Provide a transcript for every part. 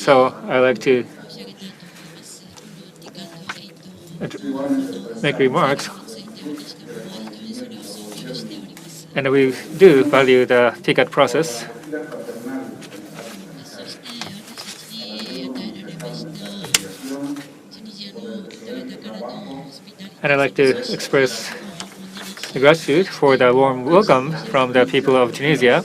So I'd like to make remarks. And we do value the TICAD process. And I'd like to express gratitude for the warm welcome from the people of Tunisia.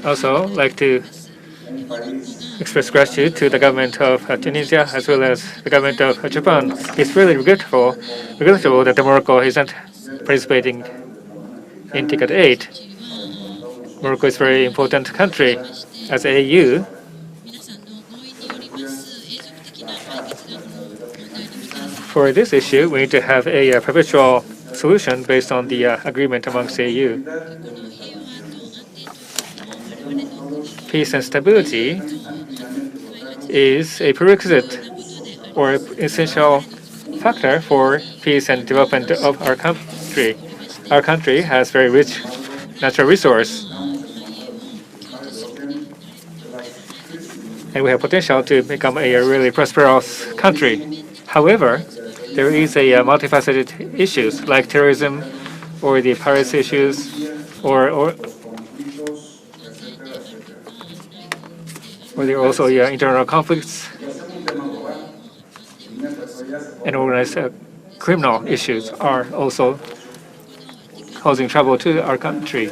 Also, like to express gratitude to the government of Tunisia as well as the government of Japan. It's really regrettable that Morocco isn't participating in TICAD 8. Morocco is a very important country. As AU, for this issue, we need to have a perpetual solution based on the agreement amongst AU. Peace and stability is a prerequisite or essential factor for peace and development of our country. Our country has very rich natural resource, and we have potential to become a really prosperous country. However, there is a multifaceted issues like terrorism or the piracy issues or there are also internal conflicts and organized criminal issues are also causing trouble to our country.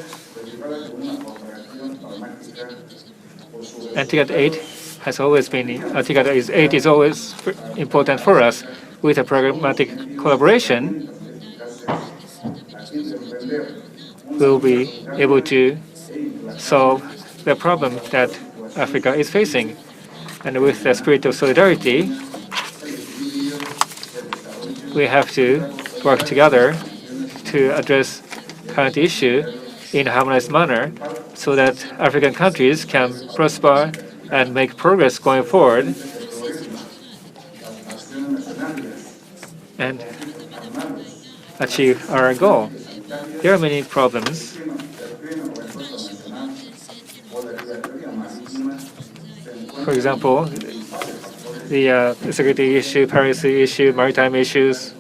And TICAD 8 has always been, TICAD 8 is always important for us. With a pragmatic collaboration, we'll be able to solve the problem that Africa is facing. And with the spirit of solidarity, we have to work together to address current issue in a harmonized manner so that African countries can prosper and make progress going forward and achieve our goal. There are many problems. For example, the security issue, piracy issue, maritime issues,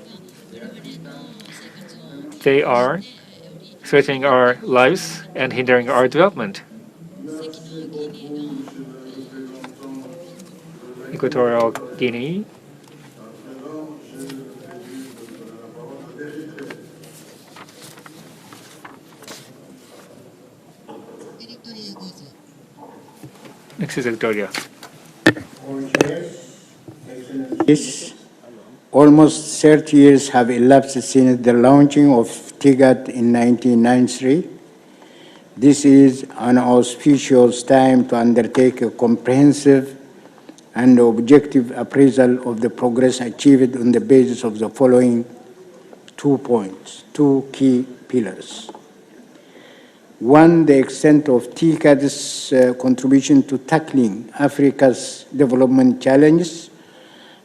they are threatening our lives and hindering our development. Equatorial Guinea. Next is Victoria. Almost 30 years have elapsed since the launching of TICAD in 1993. This is an auspicious time to undertake a comprehensive and objective appraisal of the progress achieved on the basis of the following 2 points, 2 key pillars. 1, the extent of TICAD's contribution to tackling Africa's development challenges,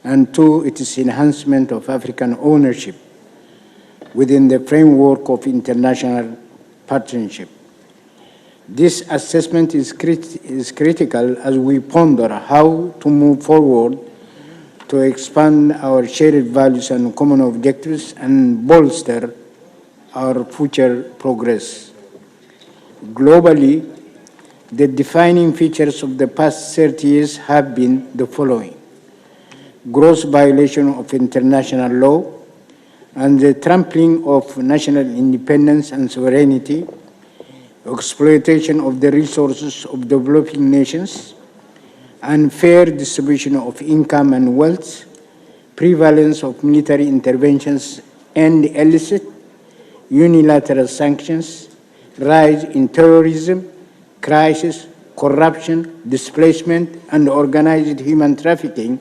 and 2, its enhancement of African ownership within the framework of international partnership. This assessment is critical as we ponder how to move forward to expand our shared values and common objectives and bolster our future progress. Globally, the defining features of the past 30 years have been the following: gross violation of international law and the trampling of national independence and sovereignty, exploitation of the resources of developing nations, unfair distribution of income and wealth, prevalence of military interventions and illicit unilateral sanctions, rise in terrorism, crisis, corruption, displacement, and organized human trafficking,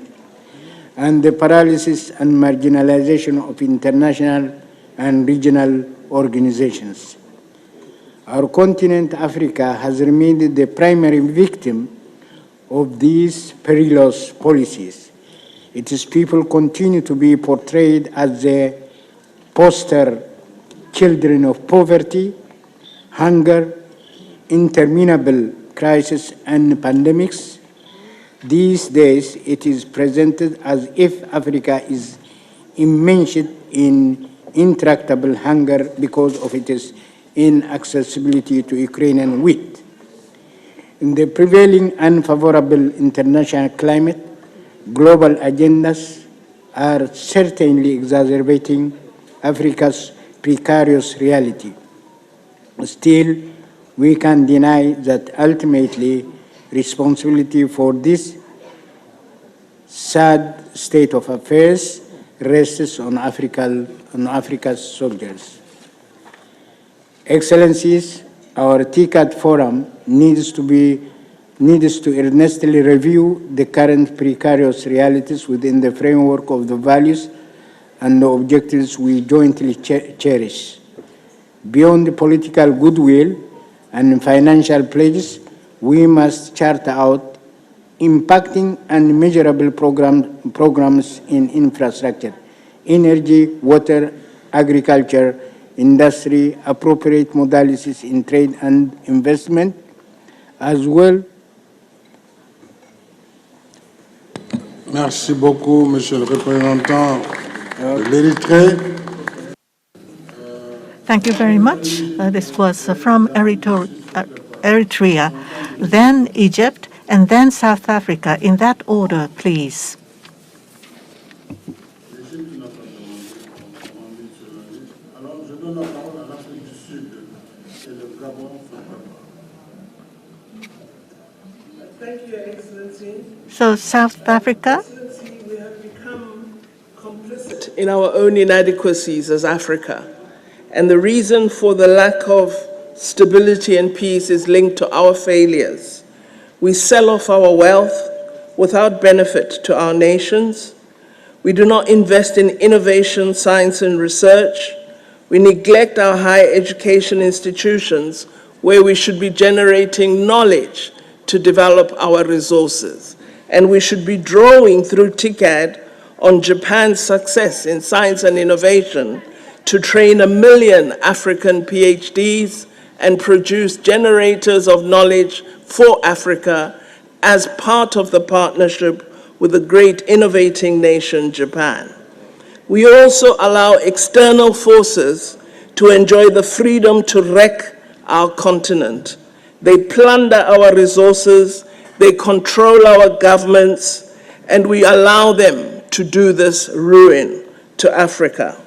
and the paralysis and marginalization of international and regional organizations. Our continent, Africa, has remained the primary victim of these perilous policies, Its people continue to be portrayed as the poster children of poverty, hunger, interminable crises, and pandemics. These days, it is presented as if Africa is immersed in intractable hunger because of its inaccessibility to Ukrainian wheat. In the prevailing unfavorable international climate, global agendas are certainly exacerbating Africa's precarious reality. Still, we can deny that ultimately responsibility for this sad state of affairs rests on Africa's soldiers. Excellencies, our TCAT forum needs to earnestly review the current precarious realities within the framework of the values and the objectives we jointly cherish. Beyond the political goodwill and financial pledges, we must chart out impacting and measurable programs in infrastructure, energy, water, agriculture, industry, appropriate modalities in trade and investment, as well. Merci beaucoup, Monsieur le représentant de l'Érythrée. Thank you very much. This was from Eritrea, then Egypt, and then South Africa. In that order, please. Thank you, Excellency. So South Africa. Excellency, we have become complicit in our own inadequacies as Africa. And the reason for the lack of stability and peace is linked to our failures. We sell off our wealth without benefit to our nations. We do not invest in innovation, science, and research. We neglect our higher education institutions where we should be generating knowledge to develop our resources. And we should be drawing through TICAD on Japan's success in science and innovation to train 1 million African PhDs and produce generators of knowledge for Africa as part of the partnership with the great innovating nation, Japan. We also allow external forces to enjoy the freedom to wreck our continent. They plunder our resources, they control our governments, and we allow them to do this ruin to Africa.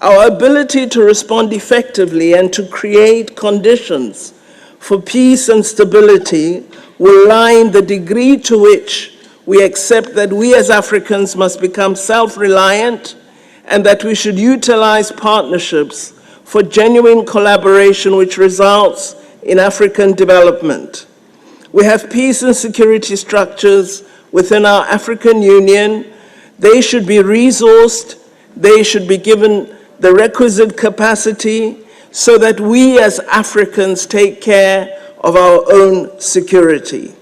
Our ability to respond effectively and to create conditions for peace and stability will lie in the degree to which we accept that we as Africans must become self-reliant and that we should utilize partnerships for genuine collaboration which results in African development. We have peace and security structures within our African Union. They should be resourced, they should be given the requisite capacity so that we as Africans take care of our own security.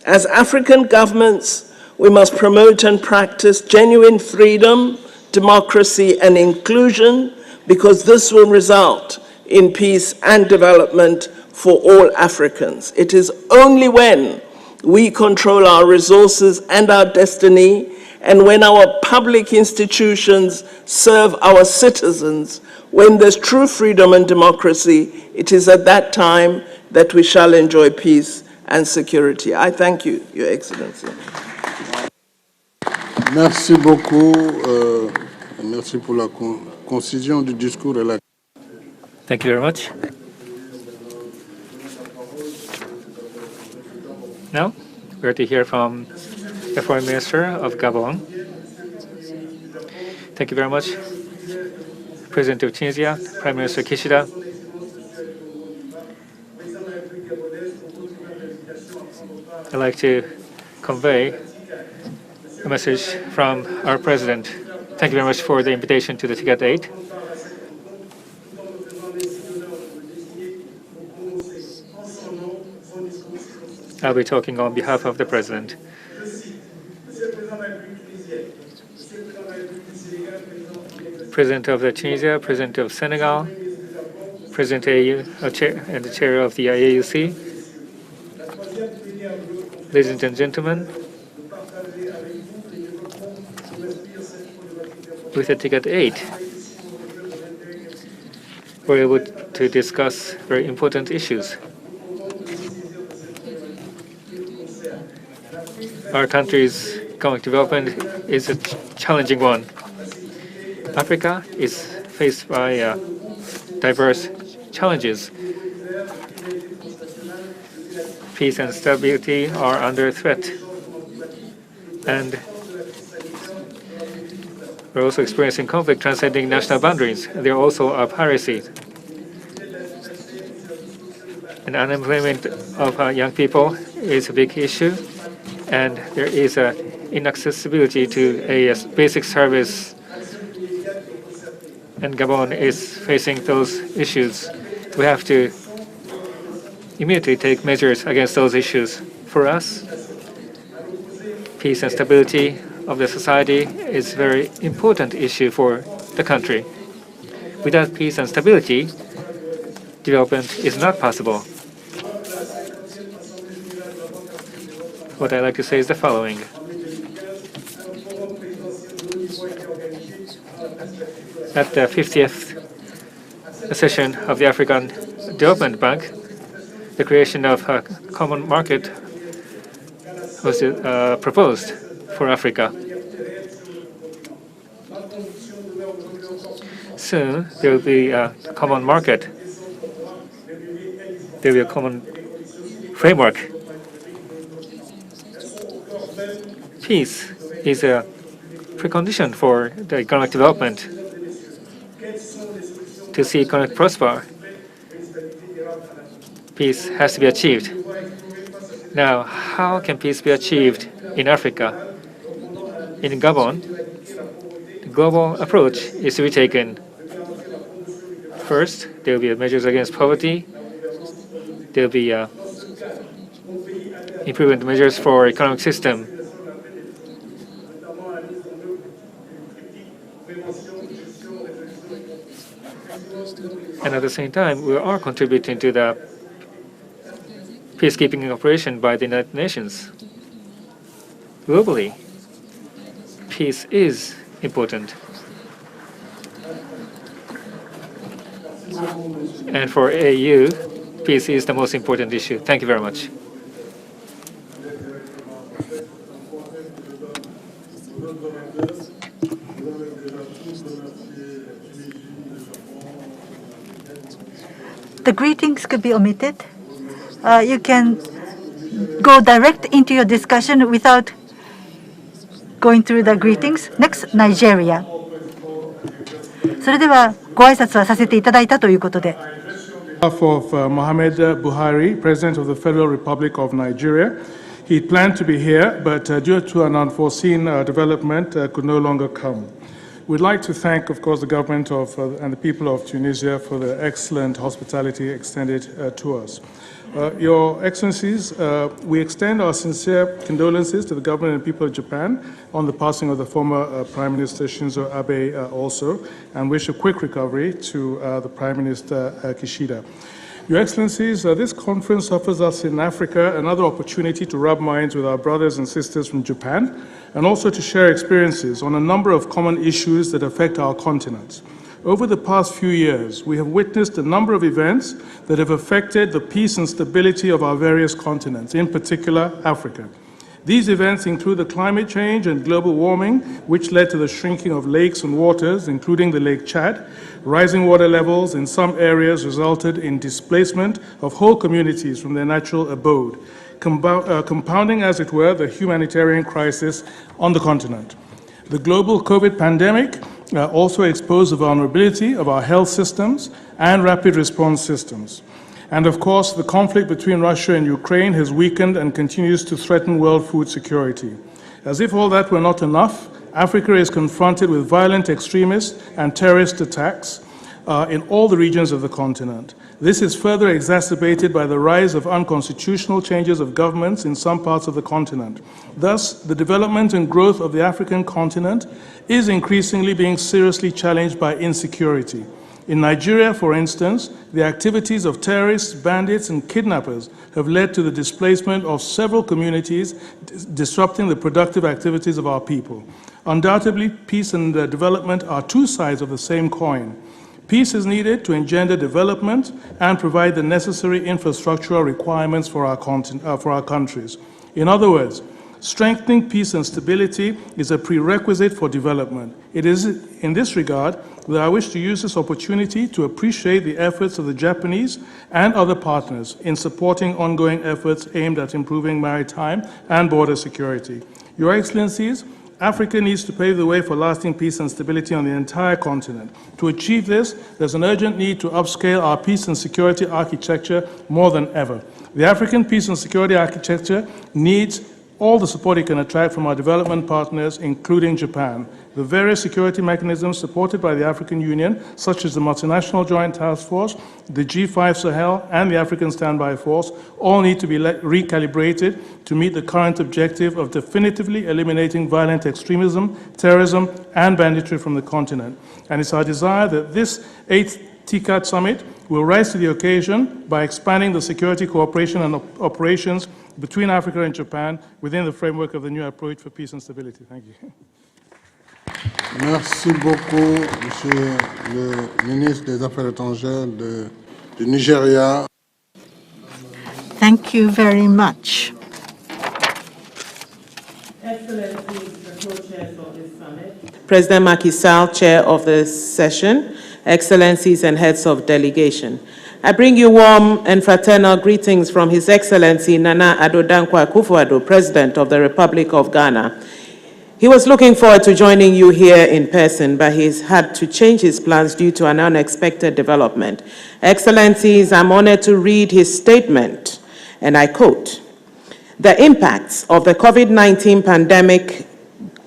As African governments, we must promote and practice genuine freedom, democracy, and inclusion because this will result in peace and development for all Africans. It is only when we control our resources and our destiny and when our public institutions serve our citizens, when there's true freedom and democracy, it is at that time that we shall enjoy peace and security. I thank you, Your Excellency. Merci beaucoup. Merci pour la concision du discours et la. Thank you very much. Now, we're to hear from the Foreign Minister of Gabon. Thank you very much. President of Tunisia, Prime Minister Kishida. I'd like to convey a message from our President. Thank you very much for the invitation to the TICAD 8. I'll be talking on behalf of the President. President of Tunisia, President of Senegal, President AU, and the Chair of the AUC. Ladies and gentlemen, with the ticket 8, we're able to discuss very important issues. Our country's economic development is a challenging one. Africa is faced by diverse challenges. Peace and stability are under threat. And we're also experiencing conflict transcending national boundaries. There are also piracy. And unemployment of young people is a big issue. And there is inaccessibility to a basic service. And Gabon is facing those issues. We have to immediately take measures against those issues. For us, peace and stability of the society is a very important issue for the country. Without peace and stability, development is not possible. What I'd like to say is the following. At the 50th session of the African Development Bank, the creation of a common market was proposed for Africa. Soon, there will be a common market. There will be a common framework. Peace is a precondition for the economic development. To see economic prosper, peace has to be achieved. Now, how can peace be achieved in Africa? In Gabon, the global approach is to be taken. First, there will be measures against poverty. There will be improvement measures for economic system. And at the same time, we are contributing to the peacekeeping operation by the United Nations. Globally, peace is important. And for AU, peace is the most important issue. Thank you very much. The greetings could be omitted. You can go direct into your discussion without going through the greetings. Next, Nigeria. それではご挨拶はさせていただいたということで。On behalf of Mohamed Buhari, President of the Federal Republic of Nigeria, he planned to be here, but due to an unforeseen development, could no longer come. We'd like to thank, of course, the government and the people of Tunisia for the excellent hospitality extended to us. Your Excellencies, we extend our sincere condolences to the government and people of Japan on the passing of the former Prime Minister Shinzo Abe also, and wish a quick recovery to the Prime Minister Kishida. Your Excellencies, this conference offers us in Africa another opportunity to rub minds with our brothers and sisters from Japan, and also to share experiences on a number of common issues that affect our continent. Over the past few years, we have witnessed a number of events that have affected the peace and stability of our various continents, in particular Africa. These events include the climate change and global warming, which led to the shrinking of lakes and waters, including the Lake Chad. Rising water levels in some areas resulted in displacement of whole communities from their natural abode, compounding, as it were, the humanitarian crisis on the continent. The global COVID pandemic also exposed the vulnerability of our health systems and rapid response systems. And of course, the conflict between Russia and Ukraine has weakened and continues to threaten world food security. As if all that were not enough, Africa is confronted with violent extremist and terrorist attacks in all the regions of the continent. This is further exacerbated by the rise of unconstitutional changes of governments in some parts of the continent. Thus, the development and growth of the African continent is increasingly being seriously challenged by insecurity. In Nigeria, for instance, the activities of terrorists, bandits, and kidnappers have led to the displacement of several communities, disrupting the productive activities of our people. Undoubtedly, peace and development are two sides of the same coin. Peace is needed to engender development and provide the necessary infrastructural requirements for our countries. In other words, strengthening peace and stability is a prerequisite for development. It is in this regard that I wish to use this opportunity to appreciate the efforts of the Japanese and other partners in supporting ongoing efforts aimed at improving maritime and border security. Your Excellencies, Africa needs to pave the way for lasting peace and stability on the entire continent. To achieve this, there's an urgent need to upscale our peace and security architecture more than ever. The African peace and security architecture needs all the support it can attract from our development partners, including Japan. The various security mechanisms supported by the African Union, such as the Multinational Joint Task Force, the G5 Sahel, and the African Standby Force, all need to be recalibrated to meet the current objective of definitively eliminating violent extremism, terrorism, and banditry from the continent. And it's our desire that this 8th TICAD Summit will rise to the occasion by expanding the security cooperation and operations between Africa and Japan within the framework of the new approach for peace and stability. Thank you. Merci beaucoup, Monsieur le ministre des Affaires étrangères du Nigeria. Thank you very much. Excellencies, the co-chairs of this summit, President Macky Sall, chair of the session, Excellencies and heads of delegation. I bring you warm and fraternal greetings from His Excellency Nana Addo Dankwa Akufo-Addo, President of the Republic of Ghana. He was looking forward to joining you here in person, but he's had to change his plans due to an unexpected development. Excellencies, I'm honored to read his statement, and I quote, "The impacts of the COVID-19 pandemic,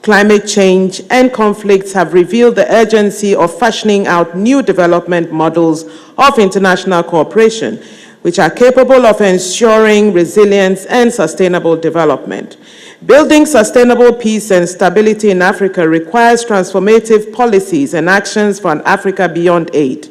climate change, and conflicts have revealed the urgency of fashioning out new development models of international cooperation, which are capable of ensuring resilience and sustainable development. Building sustainable peace and stability in Africa requires transformative policies and actions for an Africa beyond aid.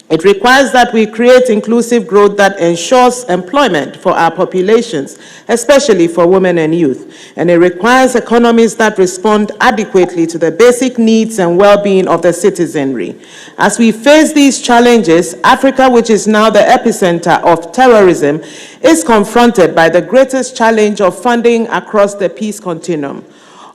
It requires that we create inclusive growth that ensures employment for our populations, especially for women and youth. And it requires economies that respond adequately to the basic needs and well-being of the citizenry. As we face these challenges, Africa, which is now the epicenter of terrorism, is confronted by the greatest challenge of funding across the peace continuum.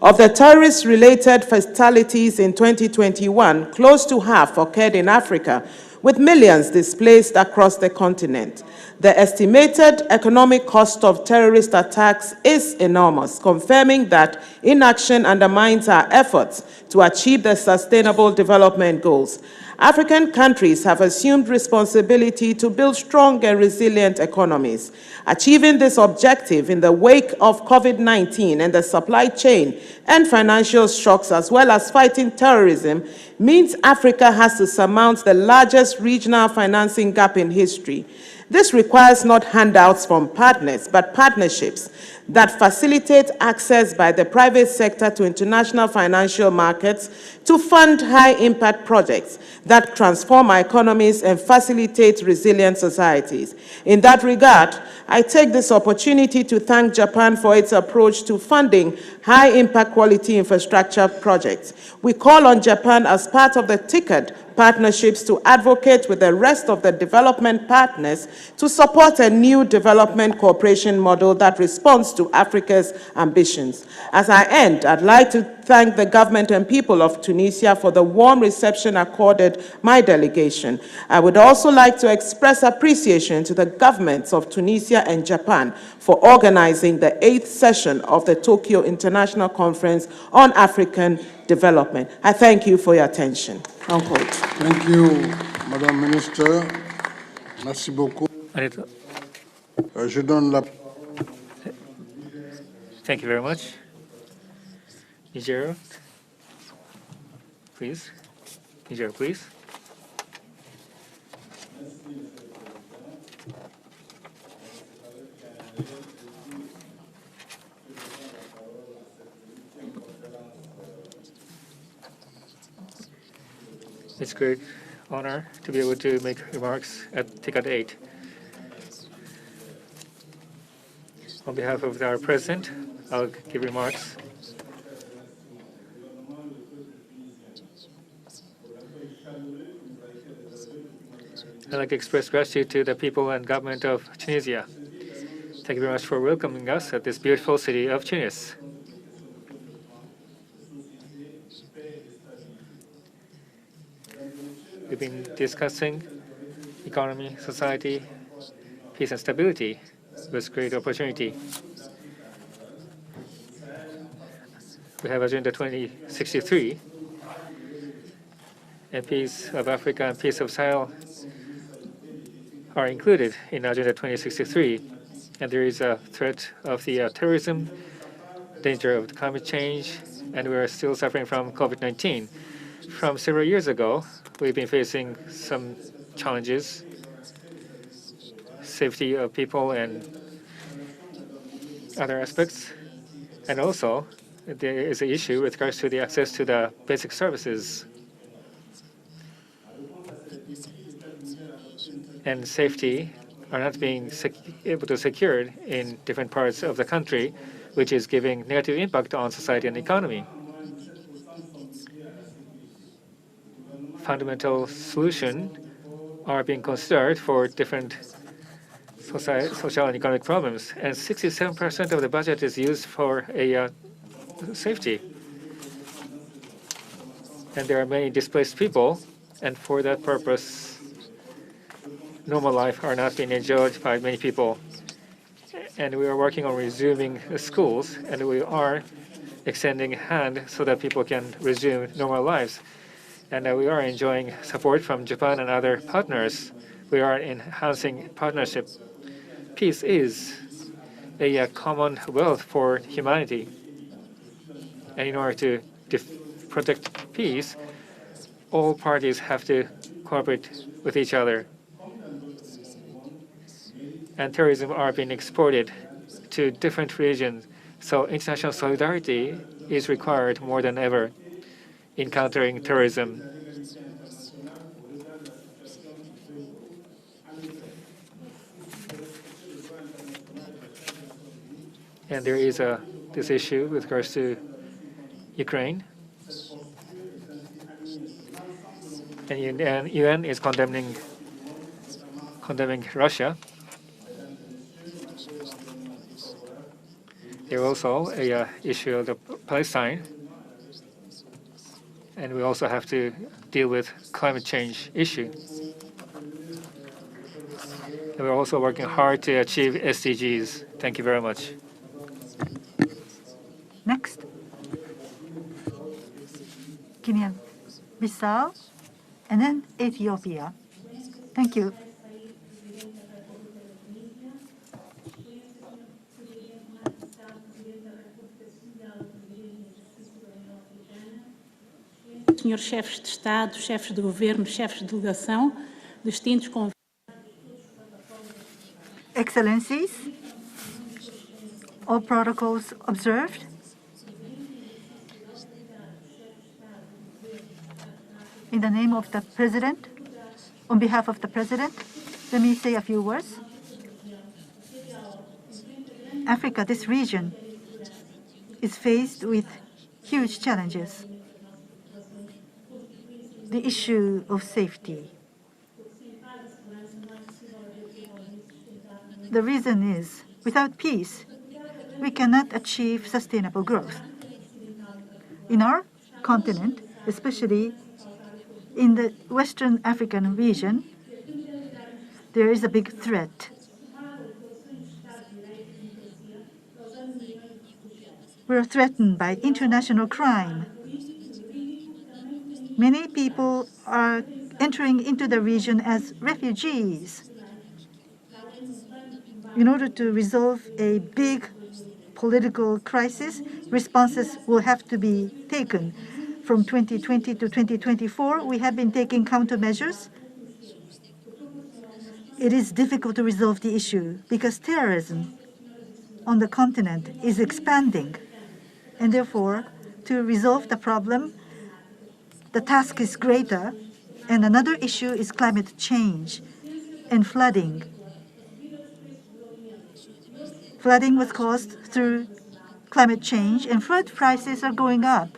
Of the terrorist-related fatalities in 2021, close to half occurred in Africa, with millions displaced across the continent. The estimated economic cost of terrorist attacks is enormous, confirming that inaction undermines our efforts to achieve the Sustainable Development Goals. African countries have assumed responsibility to build strong and resilient economies. Achieving this objective in the wake of COVID-19 and the supply chain and financial shocks, as well as fighting terrorism, means Africa has to surmount the largest regional financing gap in history. This requires not handouts from partners, but partnerships that facilitate access by the private sector to international financial markets to fund high-impact projects that transform our economies and facilitate resilient societies. In that regard, I take this opportunity to thank Japan for its approach to funding high-impact quality infrastructure projects. We call on Japan as part of the TICAD partnerships to advocate with the rest of the development partners to support a new development cooperation model that responds to Africa's ambitions. As I end, I'd like to thank the government and people of Tunisia for the warm reception accorded my delegation. I would also like to express appreciation to the governments of Tunisia and Japan for organizing the 8th session of the Tokyo International Conference on African Development. I thank you for your attention. Unquote. Thank you, Madame Minister. Merci beaucoup. Je donne la... Thank you very much. Nigeria, please. Nigeria, please. It's a great honor to be able to make remarks at TICAD 8. On behalf of our president, I'll give remarks. I'd like to express gratitude to the people and government of Tunisia. Thank you very much for welcoming us at this beautiful city of Tunis. We've been discussing economy, society, peace and stability with great opportunity. We have Agenda 2063, and peace of Africa and peace of Sahel are included in Agenda 2063. And there is a threat of the terrorism, danger of climate change, and we are still suffering from COVID-19. From several years ago, we've been facing some challenges, safety of people and other aspects. And also, there is an issue with regards to the access to the basic services. And safety are not being able to secured in different parts of the country, which is giving negative impact on society and economy. Fundamental solutions are being considered for different social and economic problems, and 67% of the budget is used for safety. And there are many displaced people, and for that purpose, normal life are not being enjoyed by many people. And we are working on resuming the schools, and we are extending a hand so that people can resume normal lives. And we are enjoying support from Japan and other partners. We are enhancing partnership. Peace is a common wealth for humanity. And in order to protect peace, all parties have to cooperate with each other. And terrorism are being exported to different regions. So international solidarity is required more than ever in countering terrorism. And there is this issue with regards to Ukraine. And UN is condemning Russia. There also a issue of the Palestine, and we also have to deal with climate change issue. And we're also working hard to achieve SDGs. Thank you very much. Next, Guinea-Bissau, and then Ethiopia. Thank you. Senhores chefes de Estado, chefes de governo, chefes de delegação, distintos convidados. Excellencies, all protocols observed. In the name of the President, on behalf of the President, let me say a few words. Africa, this region, is faced with huge challenges. The issue of safety. The reason is, without peace, we cannot achieve sustainable growth. In our continent, especially in the Western African region, there is a big threat. We are threatened by international crime. Many people are entering into the region as refugees. In order to resolve a big political crisis, responses will have to be taken. From 2020 to 2024, we have been taking countermeasures. It is difficult to resolve the issue because terrorism on the continent is expanding. And therefore, to resolve the problem, the task is greater. And another issue is climate change and flooding. Flooding was caused through climate change, and food prices are going up.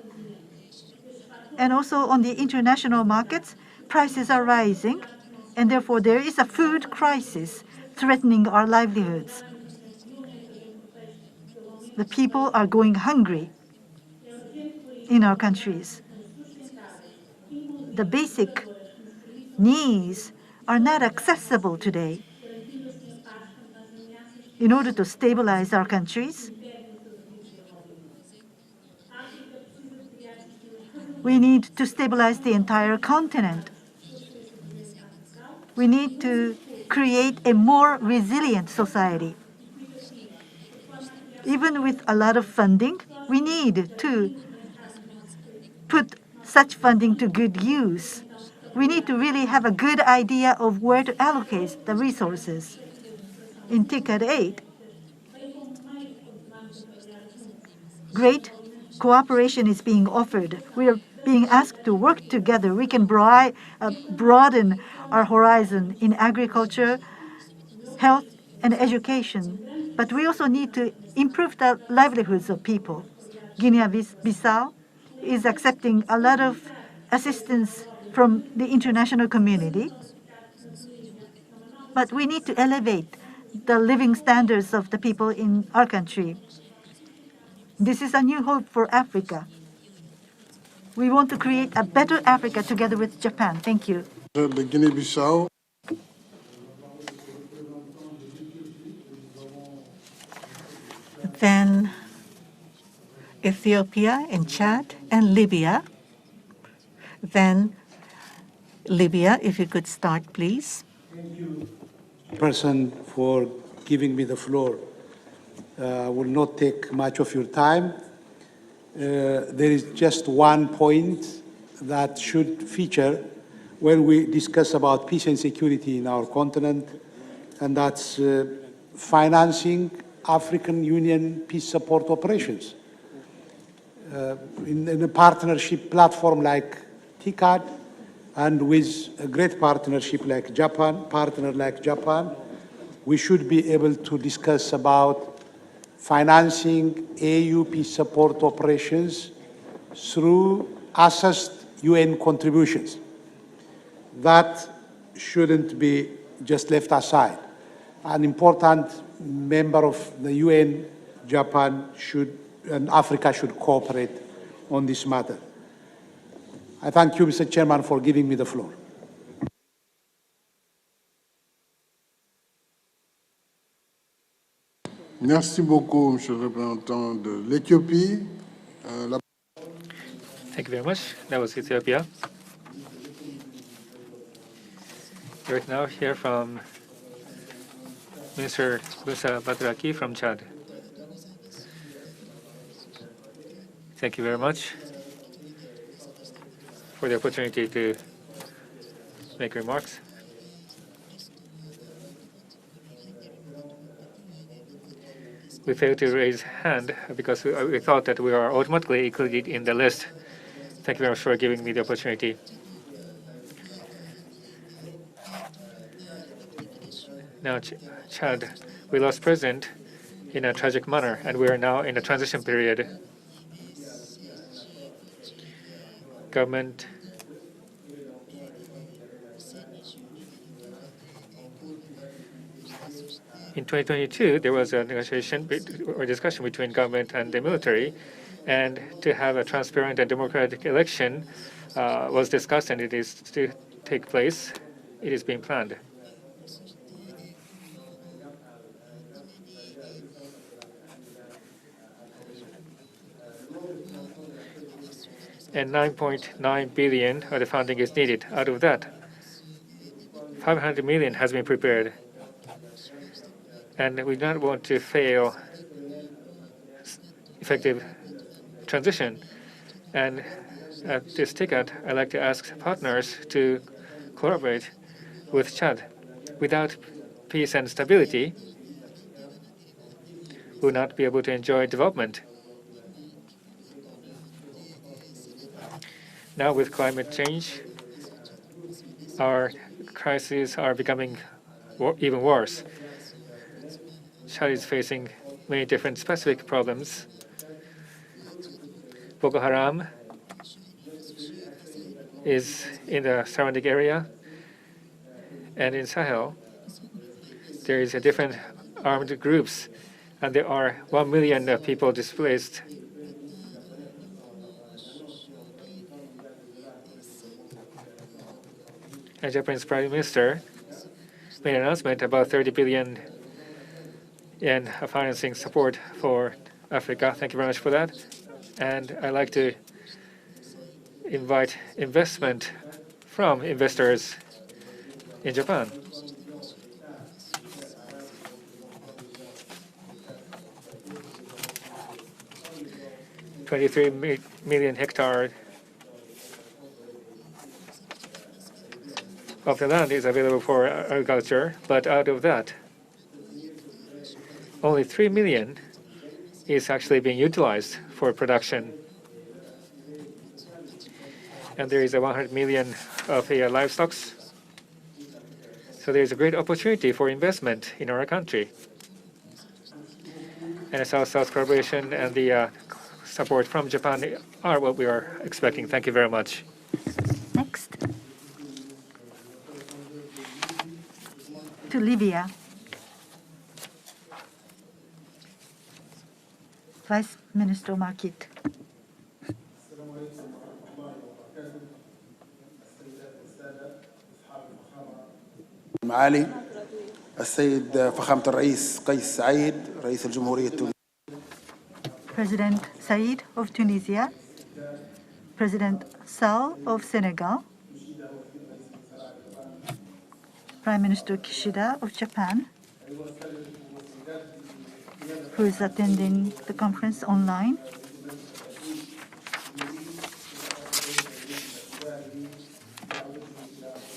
And also on the international markets, prices are rising, and therefore there is a food crisis threatening our livelihoods. The people are going hungry in our countries. The basic needs are not accessible today. In order to stabilize our countries, we need to stabilize the entire continent. We need to create a more resilient society. Even with a lot of funding, we need to put such funding to good use. We need to really have a good idea of where to allocate the resources. In TICAD 8, great cooperation is being offered. We are being asked to work together. We can broaden our horizon in agriculture, health, and education. But we also need to improve the livelihoods of people. Guinea-Bissau is accepting a lot of assistance from the international community. But we need to elevate the living standards of the people in our country. This is a new hope for Africa. We want to create a better Africa together with Japan. Thank you. De Guinée-Bissau. Then Ethiopia and Chad and Libya. Then Libya, if you could start, please. Thank you, person, for giving me the floor. I will not take much of your time. There is just one point that should feature when we discuss about peace and security in our continent, and that's financing African Union peace support operations. In a partnership platform like TICAD, and with a great partnership like Japan, we should be able to discuss about financing AU peace support operations through assessed UN contributions. That shouldn't be just left aside. An important member of the UN, Japan, and Africa should cooperate on this matter. I thank you, Mr. Chairman, for giving me the floor. Merci beaucoup, Monsieur le représentant de l'Éthiopie. Thank you very much. That was Ethiopia. Right now, hear from Minister Musa Badraki from Chad. Thank you very much for the opportunity to make remarks. We failed to raise hand because we thought that we are automatically included in the list. Thank you very much for giving me the opportunity. Now, Chad, we lost president in a tragic manner, and we are now in a transition period. Government in 2022, there was a negotiation or discussion between government and the military, and to have a transparent and democratic election was discussed, and it is to take place. It is being planned. And 9.9 billion of the funding is needed. Out of that, 500 million has been prepared. And we do not want to fail effective transition. And at this ticket, I'd like to ask partners to collaborate with Chad. Without peace and stability, we will not be able to enjoy development. Now with climate change, our crises are becoming even worse. Chad is facing many different specific problems. Boko Haram is in the surrounding area, and in Sahel, there is a different armed groups, and there are 1 million people displaced. And Japanese Prime Minister made an announcement about 30 billion in financing support for Africa. Thank you very much for that. And I'd like to invite investment from investors in Japan. $23 million hectares of the land is available for agriculture, but out of that, only 3 million is actually being utilized for production. And there is a 100 million of livestock. So there is a great opportunity for investment in our country. And South-South collaboration and the support from Japan are what we are expecting. Thank you very much. Next. To Libya. Vice Minister Markit. معالي السيد فخامة الرئيس قيس سعيد رئيس الجمهورية التونسية. President Said of Tunisia, President Sall of Senegal, Prime Minister Kishida of Japan, who is attending the conference online,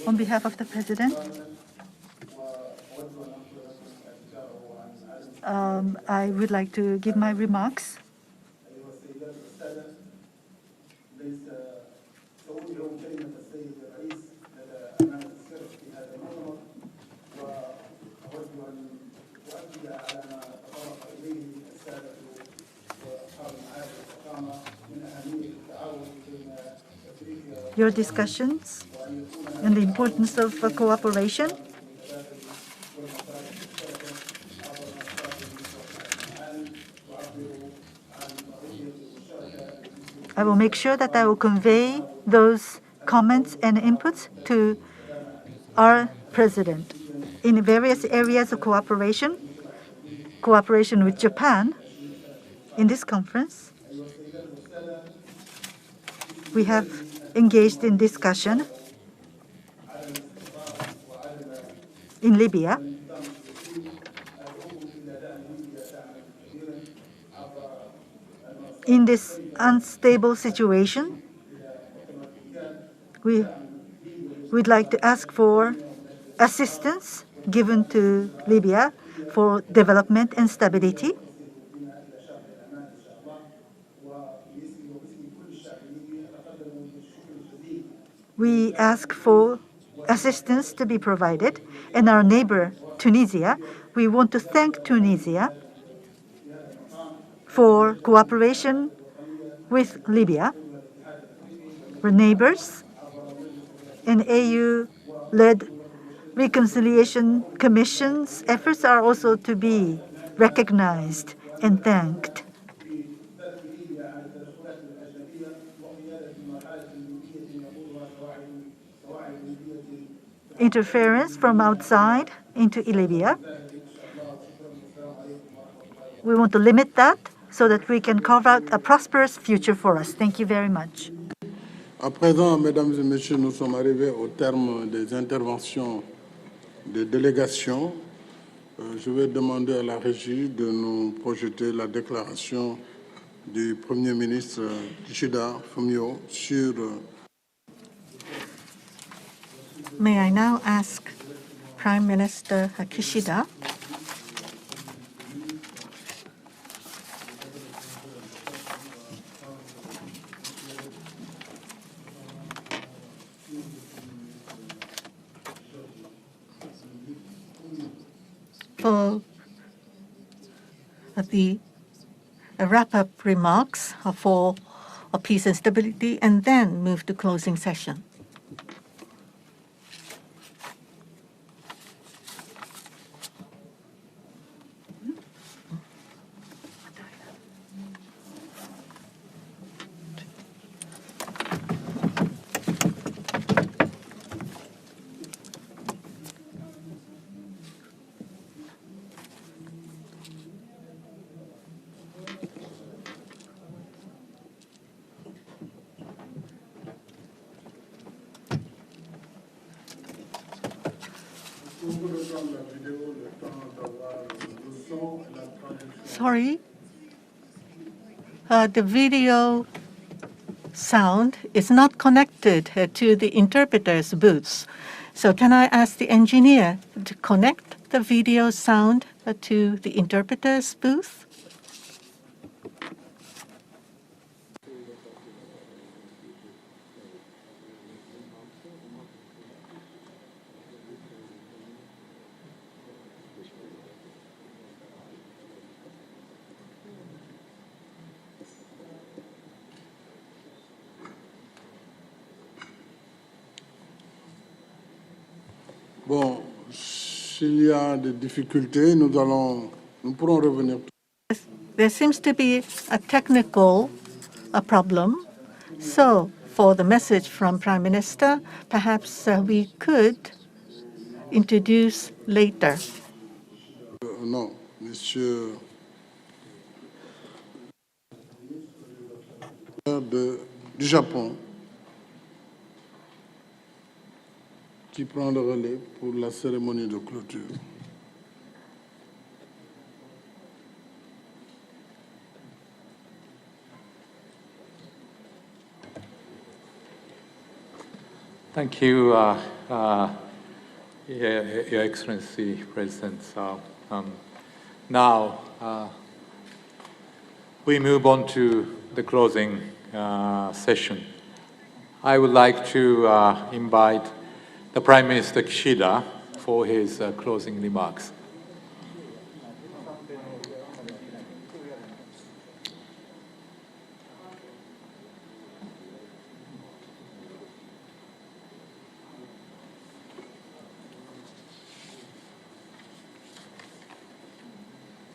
on behalf of the President, I would like to give my remarks. Your discussions and the importance of cooperation I will make sure that I will convey those comments and inputs to our President. In various areas of cooperation with Japan, in this conference, we have engaged in discussion in Libya. In this unstable situation, we would like to ask for assistance given to Libya for development and stability. We ask for assistance to be provided, and our neighbor Tunisia, we want to thank Tunisia for cooperation with Libya. We're neighbors, and AU-led Reconciliation Commission's efforts are also to be recognized and thanked. Interference from outside into Libya, we want to limit that so that we can carve out a prosperous future for us. Thank you very much. À présent, mesdames et messieurs, nous sommes arrivés au terme des interventions des délégations. Je vais demander à la régie de nous projeter la déclaration du Premier ministre Kishida Fumio sur... May I now ask Prime Minister Kishida for the wrap-up remarks for peace and stability, and then move to closing session. Sorry, the video sound is not connected to the interpreter's booths. So can I ask the engineer to connect the video sound to the interpreter's booth? Bon, s'il y a des difficultés, nous pourrons revenir. There seems to be a technical problem. So for the message from Prime Minister, perhaps we could introduce later. Non, Monsieur du Japon, qui prend le relais pour la cérémonie de clôture. Thank you, Your Excellency, President. Now, we move on to the closing session. I would like to invite the Prime Minister Kishida for his closing remarks.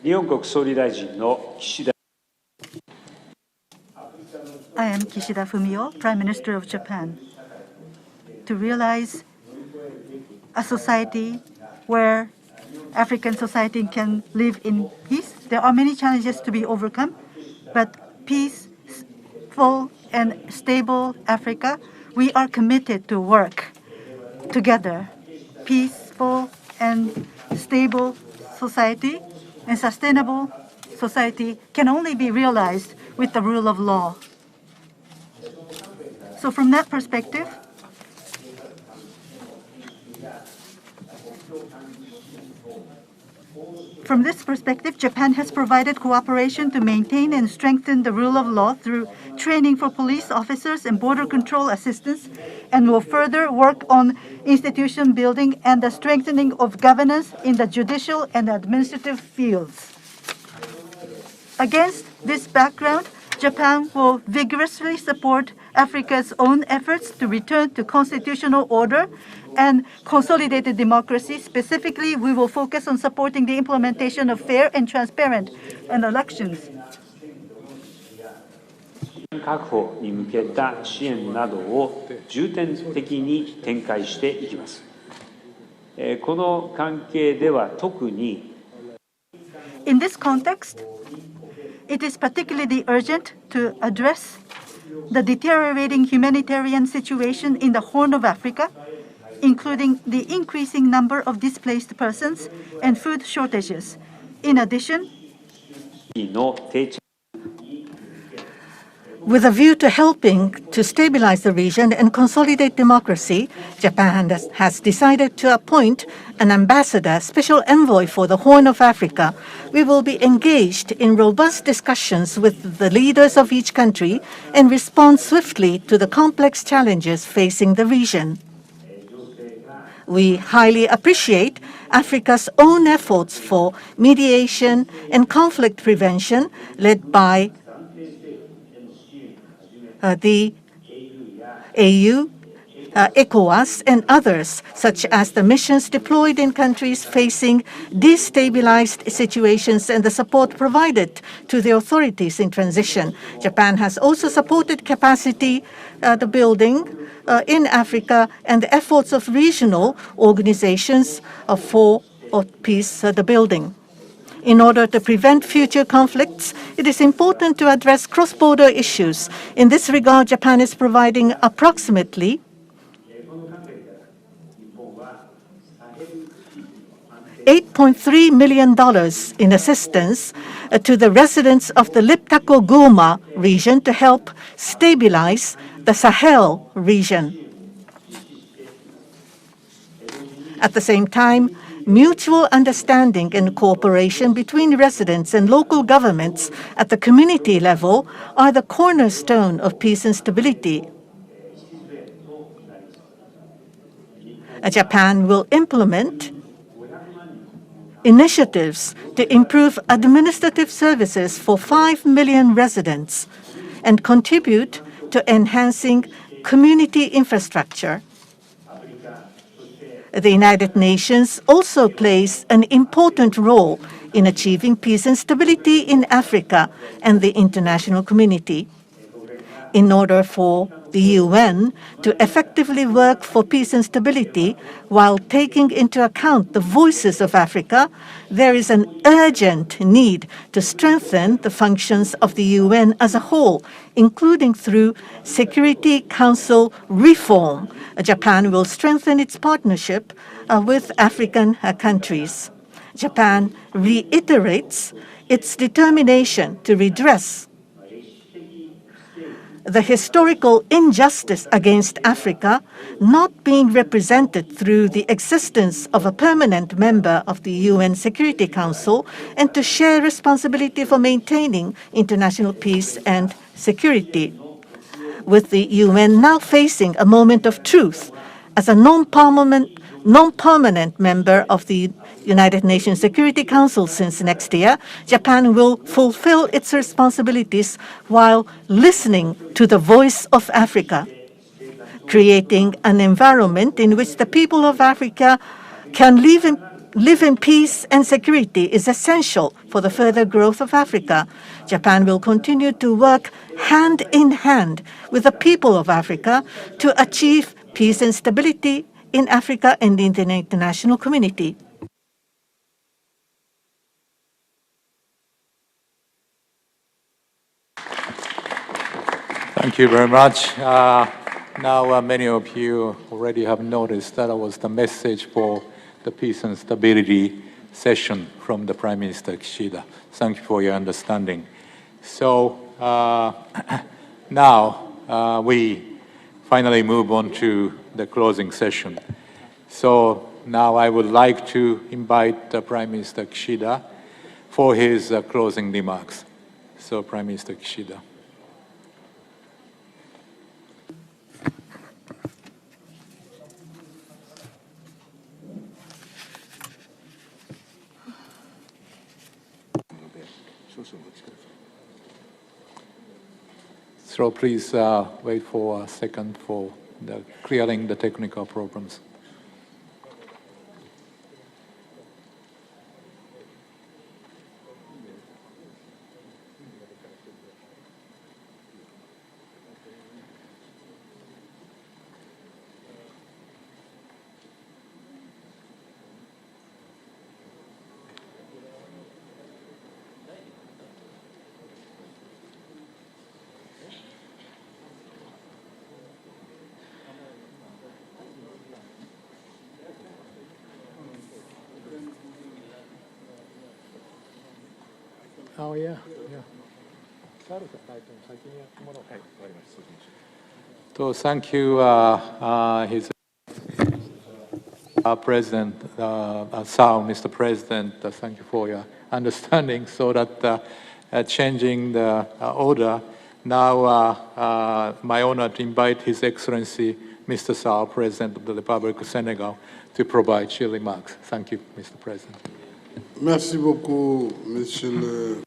I am Kishida Fumio, Prime Minister of Japan. To realize a society where African society can live in peace, there are many challenges to be overcome, but peaceful and stable Africa, we are committed to work together. Peaceful and stable society and sustainable society can only be realized with the rule of law. So from that perspective, Japan has provided cooperation to maintain and strengthen the rule of law through training for police officers and border control assistance, and will further work on institution building and the strengthening of governance in the judicial and administrative fields. Against this background, Japan will vigorously support Africa's own efforts to return to constitutional order and consolidated democracy. Specifically, we will focus on supporting the implementation of fair and transparent elections. 確保に向けた支援などを重点的に展開していきます。この関係では特に In this context, it is particularly urgent to address the deteriorating humanitarian situation in the Horn of Africa, including the increasing number of displaced persons and food shortages. In addition, with a view to helping to stabilize the region and consolidate democracy, Japan has decided to appoint an ambassador, special envoy for the Horn of Africa. We will be engaged in robust discussions with the leaders of each country and respond swiftly to the complex challenges facing the region. We highly appreciate Africa's own efforts for mediation and conflict prevention led by the AU, ECOWAS, and others, such as the missions deployed in countries facing destabilized situations and the support provided to the authorities in transition. Japan has also supported capacity the building in Africa and the efforts of regional organizations for peace the building. In order to prevent future conflicts, it is important to address cross-border issues. In this regard, Japan is providing approximately $8.3 million in assistance to the residents of the Liptako-Goma region to help stabilize the Sahel region. At the same time, mutual understanding and cooperation between residents and local governments at the community level are the cornerstone of peace and stability. Japan will implement initiatives to improve administrative services for 5 million residents and contribute to enhancing community infrastructure. The United Nations also plays an important role in achieving peace and stability in Africa and the international community. In order for the UN to effectively work for peace and stability while taking into account the voices of Africa, there is an urgent need to strengthen the functions of the UN as a whole, including through Security Council reform. Japan will strengthen its partnership with African countries. Japan reiterates its determination to redress the historical injustice against Africa not being represented through the existence of a permanent member of the UN Security Council, and to share responsibility for maintaining international peace and security. With the UN now facing a moment of truth as a non-permanent member of the United Nations Security Council since next year, Japan will fulfill its responsibilities while listening to the voice of Africa. Creating an environment in which the people of Africa can live in peace and security is essential for the further growth of Africa. Japan will continue to work hand in hand with the people of Africa to achieve peace and stability in Africa and in the international community. Thank you very much. Now, many of you already have noticed that was the message for the peace and stability session from the Prime Minister Kishida. Thank you for your understanding. So now we finally move on to the closing session. So now I would like to invite Prime Minister Kishida for his closing remarks. So Prime Minister Kishida. So please wait for a second for clearing the technical problems. Oh, yeah. So thank you, his President, Mr. President, thank you for your understanding. So that changing the order, now my honor to invite His Excellency Mr. Sall, President of the Republic of Senegal, to provide his remarks. Thank you, Mr. President. Merci beaucoup, Monsieur le...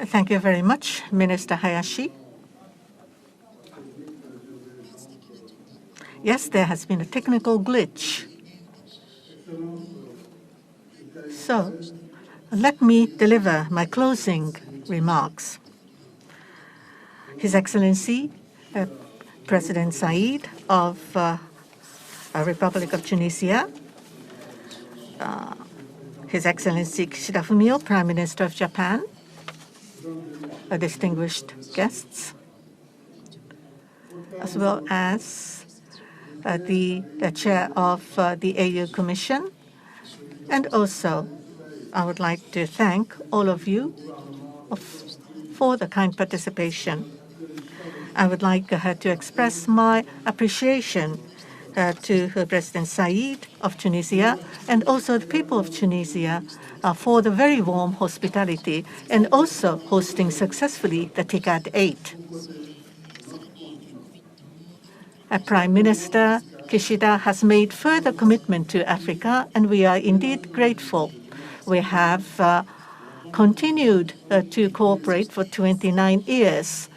Thank you very much, Minister Hayashi. Yes, there has been a technical glitch. So, let me deliver my closing remarks. His Excellency, President Said of Republic of Tunisia, His Excellency Kishida Fumio, Prime Minister of Japan, distinguished guests, as well as the chair of the AU Commission. And also, I would like to thank all of you for the kind participation. I would like to express my appreciation to President Said of Tunisia and also the people of Tunisia for the very warm hospitality and also hosting successfully the TICAD 8. Prime Minister Kishida has made further commitment to Africa, and we are indeed grateful. We have continued to cooperate for 29 years.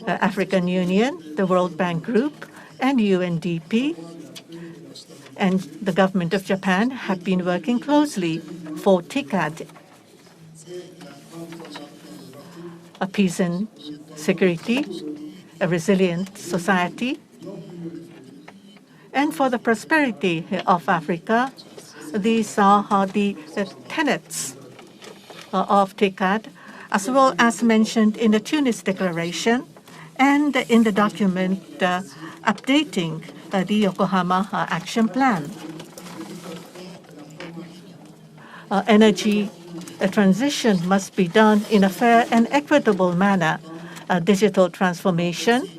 African Union, the World Bank Group, and UNDP, and the government of Japan have been working closely for TICAD, a peace and security, a resilient society, and for the prosperity of Africa. These are the tenets of TICAD, as well as mentioned in the Tunis Declaration and in the document updating the Yokohama Action Plan. Energy transition must be done in a fair and equitable manner. Digital transformation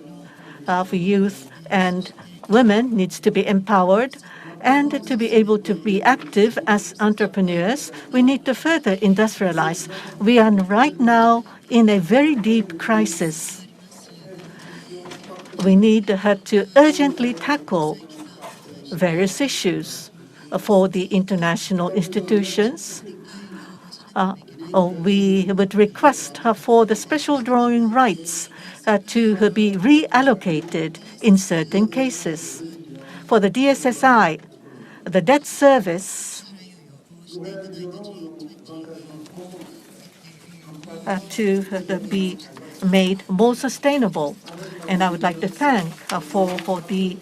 for youth and women needs to be empowered, and to be able to be active as entrepreneurs, we need to further industrialize. We are right now in a very deep crisis. We need to urgently tackle various issues for the international institutions. We would request for the special drawing rights to be reallocated in certain cases. For the DSSI, the debt service to be made more sustainable. And I would like to thank for the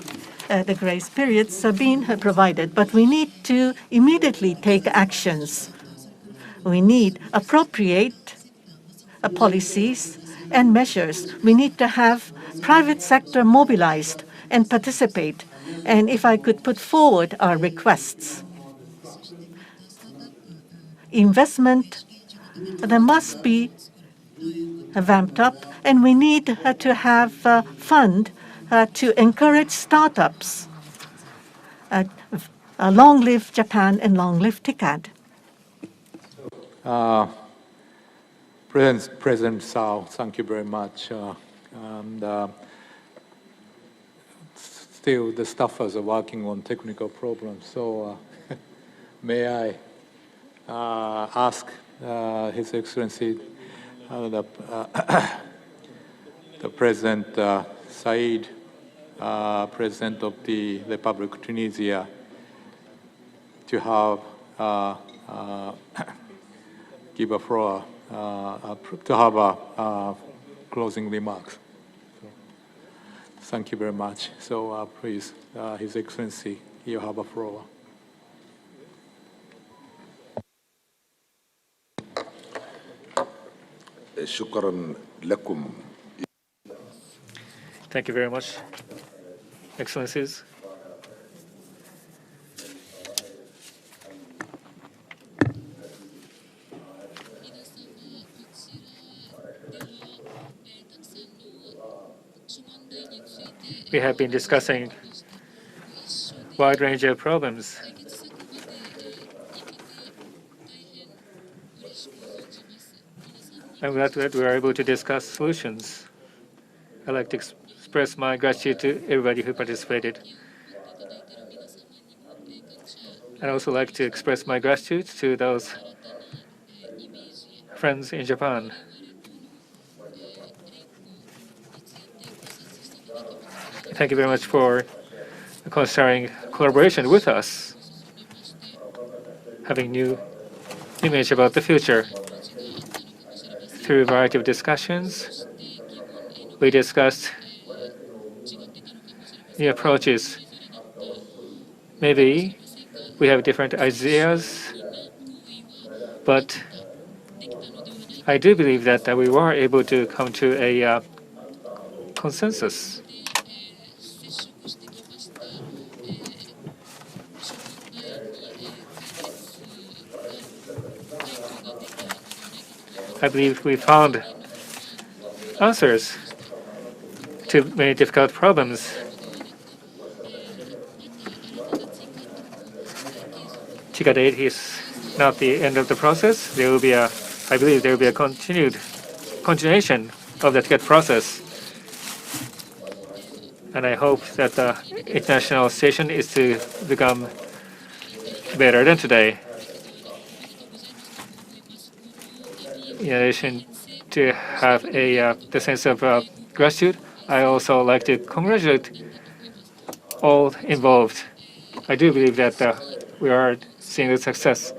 grace periods being provided. But we need to immediately take actions. We need appropriate policies and measures. We need to have private sector mobilized and participate. And if I could put forward our requests, investment, there must be vamped up, and we need to have a fund to encourage startups. Long live Japan and long live TICAD. President Sall, thank you very much. Still, the staffers are working on technical problems, so may I ask His Excellency, the President Said, President of the Republic of Tunisia, to have give a floor, to have a closing remarks. Thank you very much. So please, His Excellency, you have a floor. Thank you very much, Excellencies. We have been discussing a wide range of problems. I'm glad that we are able to discuss solutions I'd like to express my gratitude to everybody who participated. I'd also like to express my gratitude to those friends in Japan. Thank you very much for considering collaboration with us, having new image about the future. Through a variety of discussions, we discussed new approaches. Maybe we have different ideas, but I do believe that we were able to come to a consensus. I believe we found answers to many difficult problems. TICAD 8 is not the end of the process. There will be I believe there will be a continuation of the TICAD process. And I hope that the international station is to become better than today. In addition to have the sense of gratitude, I also like to congratulate all involved. I do believe that we are seeing the success.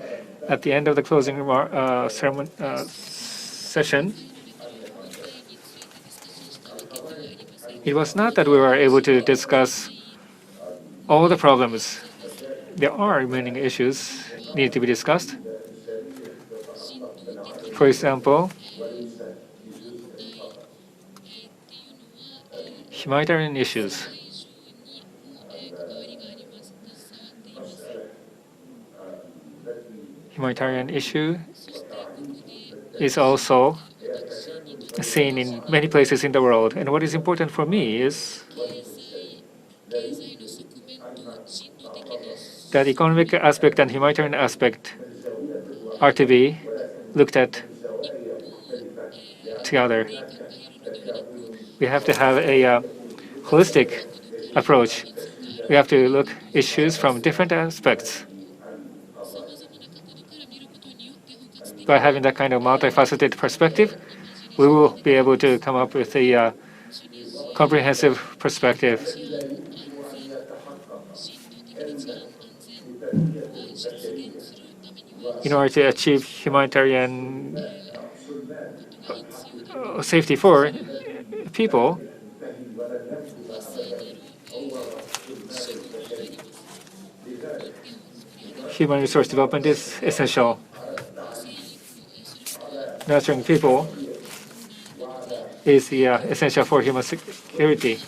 At the end of the closing session, it was not that we were able to discuss all the problems. There are remaining issues need to be discussed. For example, humanitarian issues. Humanitarian issue is also seen in many places in the world. And what is important for me is that economic aspect and humanitarian aspect are to be looked at together. We have to have a holistic approach. We have to look issues from different aspects. By having that kind of multifaceted perspective, we will be able to come up with a comprehensive perspective. In order to achieve humanitarian safety for people, human resource development is essential. Nurturing people is essential for human security.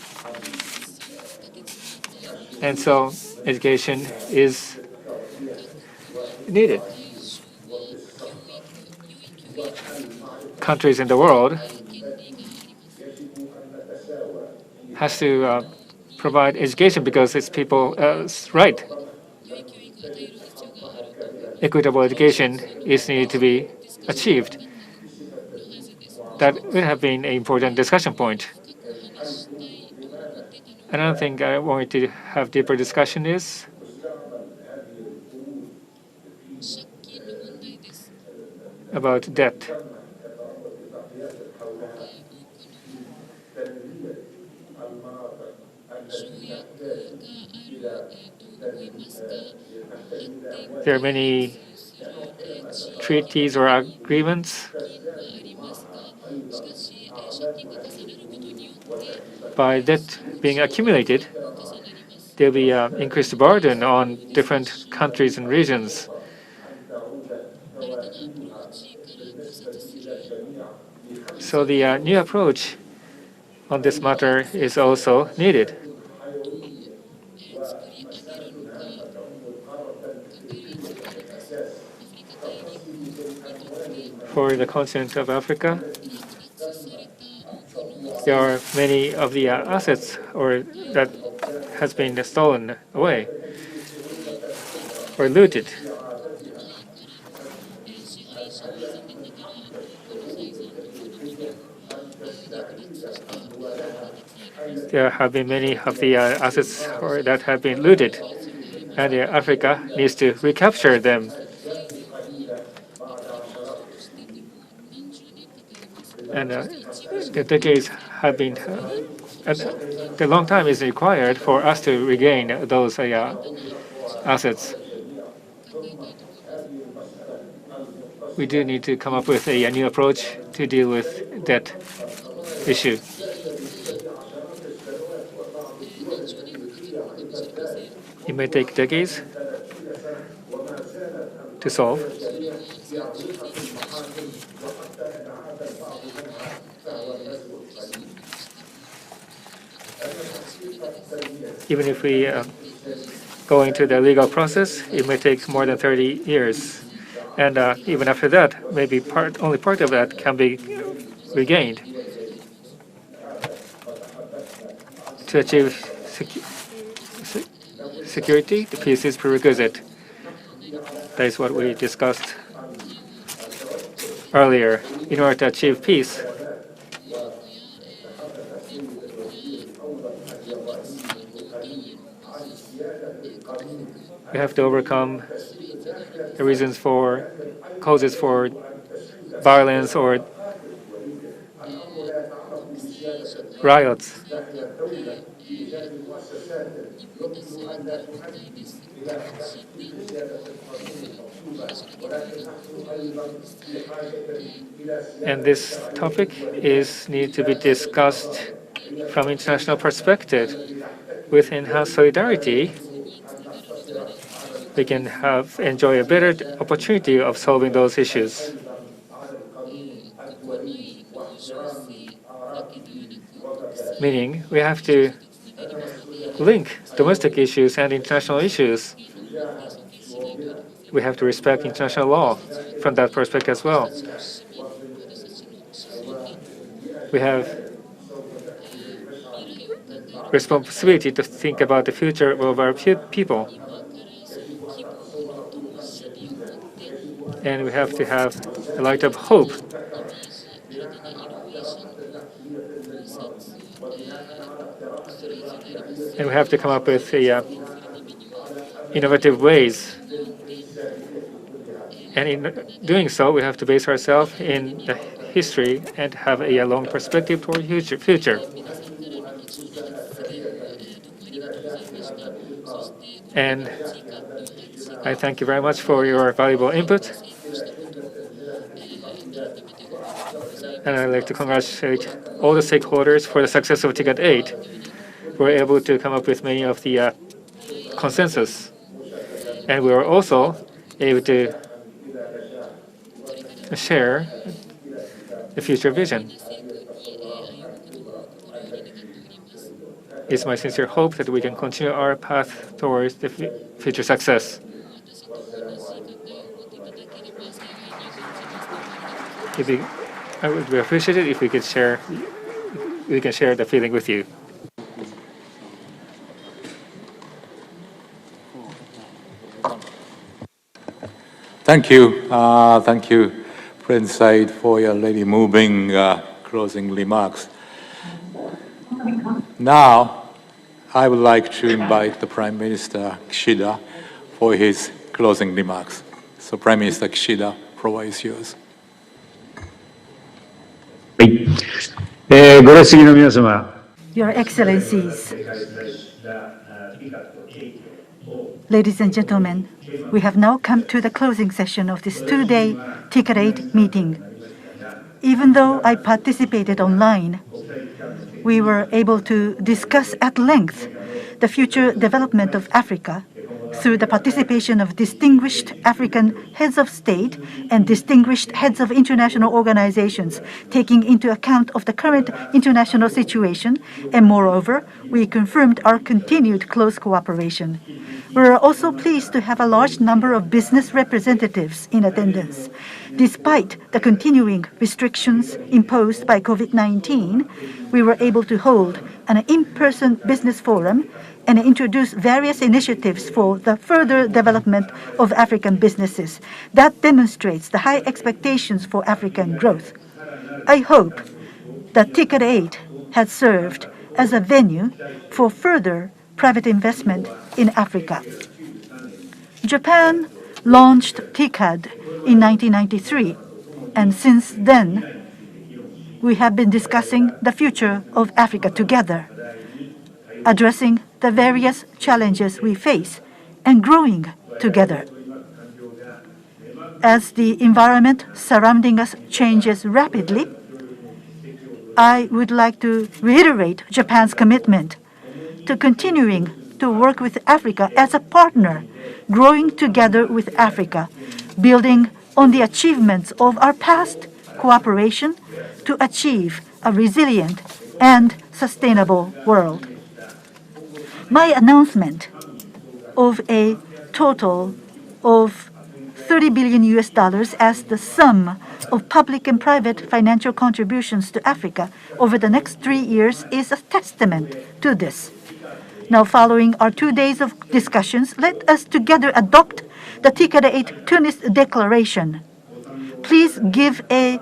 And so education is needed. Countries in the world has to provide education because it's people's right. Equitable education is needed to be achieved. That would have been an important discussion point. Another thing I wanted to have deeper discussion is about debt. There are many treaties or agreements. By debt being accumulated, there will be increased burden on different countries and regions. So the new approach on this matter is also needed. For the continent of Africa, there are many of the assets that has been stolen away or looted. there have been many of the assets that have been looted, and Africa needs to recapture them. And the decades have been, the long time is required for us to regain those assets. We do need to come up with a new approach to deal with that issue. It may take decades to solve. Even if we go into the legal process, it may take more than 30 years. And even after that, maybe only part of that can be regained. To achieve security, the peace is prerequisite. That is what we discussed earlier. In order to achieve peace, we have to overcome the reasons for causes for violence or riots. And this topic needs to be discussed from international perspective. With enhanced solidarity, we can enjoy a better opportunity of solving those issues. Meaning, we have to link domestic issues and international issues. We have to respect international law from that perspective as well. We have responsibility to think about the future of our people. And we have to have a light of hope. And we have to come up with innovative ways. And in doing so, we have to base ourselves in the history and have a long perspective toward future. And I thank you very much for your valuable input. And I'd like to congratulate all the stakeholders for the success of TICAD 8. We were able to come up with many of the consensus. And we were also able to share the future vision. It's my sincere hope that we can continue our path towards the future success. I would be appreciated if we can share the feeling with you. Thank you, Prince Said, for your really moving closing remarks. Now, I would like to invite the Prime Minister Kishida for his closing remarks. So, Prime Minister Kishida, the floor is yours. ご列席の皆様。 Your Excellencies, ladies and gentlemen, we have now come to the closing session of this two-day TICAD 8 meeting. Even though I participated online, we were able to discuss at length the future development of Africa through the participation of distinguished African heads of state and distinguished heads of international organizations, taking into account of the current international situation, and moreover, we confirmed our continued close cooperation. We are also pleased to have a large number of business representatives in attendance. Despite the continuing restrictions imposed by COVID-19, we were able to hold an in-person business forum and introduce various initiatives for the further development of African businesses. That demonstrates the high expectations for African growth. I hope that TICAD 8 has served as a venue for further private investment in Africa. Japan launched TICAD in 1993, and since then, we have been discussing the future of Africa together, addressing the various challenges we face and growing together. As the environment surrounding us changes rapidly, I would like to reiterate Japan's commitment to continuing to work with Africa as a partner, growing together with Africa, building on the achievements of our past cooperation to achieve a resilient and sustainable world. My announcement of a total of $30 billion as the sum of public and private financial contributions to Africa over the next 3 years is a testament to this. Now, following our 2 days of discussions, let us together adopt the TICAD 8 Tunis Declaration. Please give a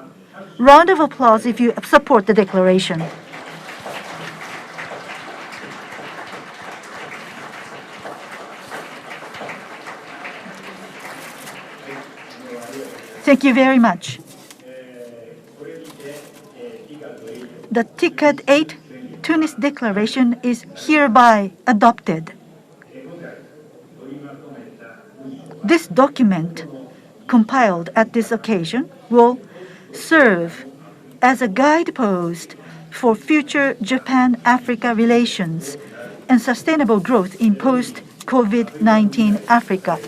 round of applause if you support the declaration. Thank you very much. The TICAD 8 Tunis Declaration is hereby adopted. This document, compiled at this occasion, will serve as a guidepost for future Japan-Africa relations and sustainable growth in post-COVID-19 Africa.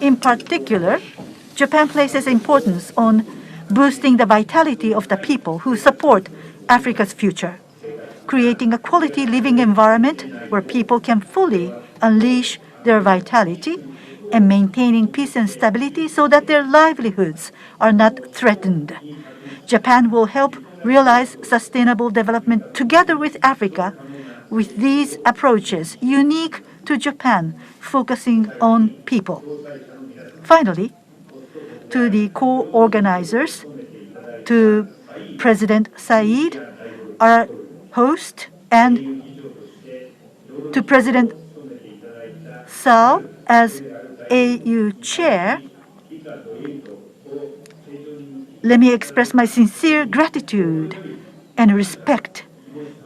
In particular, Japan places importance on boosting the vitality of the people who support Africa's future, creating a quality living environment where people can fully unleash their vitality, and maintaining peace and stability so that their livelihoods are not threatened. Japan will help realize sustainable development together with Africa with these approaches unique to Japan, focusing on people. Finally, to the co-organizers, to President Said, our host, and to President Sao as AU Chair, let me express my sincere gratitude and respect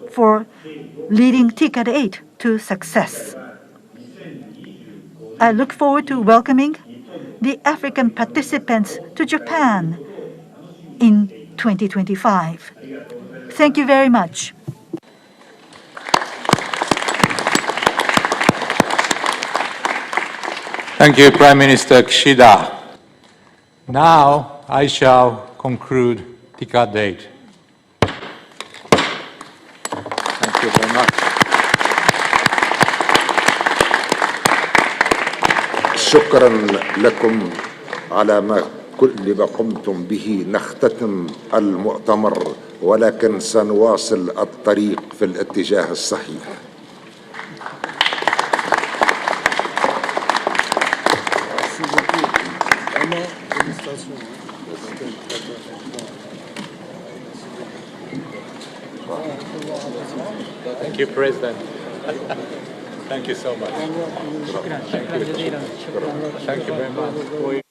for leading TICAD 8 to success. I look forward to welcoming the African participants to Japan in 2025. Thank you very much. Thank you, Prime Minister Kishida. Now I shall conclude TICAD 8. Thank you very much. شكرا لكم على كل ما قمتم به. نختتم المؤتمر ولكن سنواصل الطريق في الاتجاه الصحيح. Thank you, President. Thank you so much. Thank you very much.